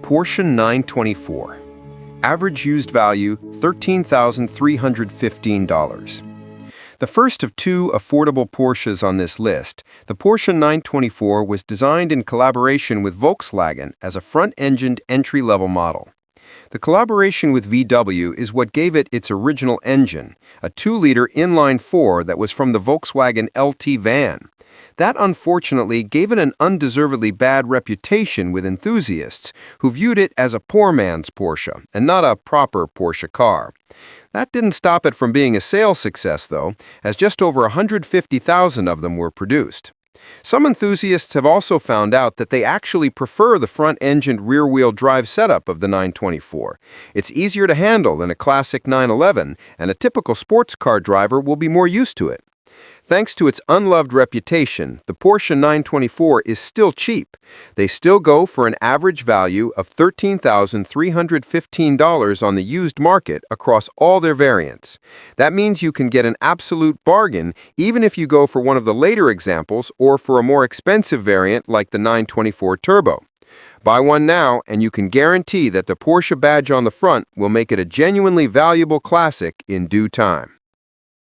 Porsche 924. Average used value $13,315. The first of two affordable Porsches on this list, the Porsche 924 was designed in collaboration with Volkswagen as a front-engined entry-level model. The collaboration with VW is what gave it its original engine, a 2-liter inline-4 that was from the Volkswagen LT van. That unfortunately gave it an undeservedly bad reputation with enthusiasts who viewed it as a poor man's Porsche and not a proper Porsche car. That didn't stop it from being a sales success, though, as just over 150,000 of them were produced. Some enthusiasts have also found out that they actually prefer the front-engined rear-wheel drive setup of the 924. It's easier to handle than a classic 911, and a typical sports car driver will be more used to it. Thanks to its unloved reputation, the Porsche 924 is still cheap. They still go for an average value of $13,315 on the used market across all their variants. That means you can get an absolute bargain even if you go for one of the later examples or for a more expensive variant like the 924 Turbo. Buy one now and you can guarantee that the Porsche badge on the front will make it a genuinely valuable classic in due time.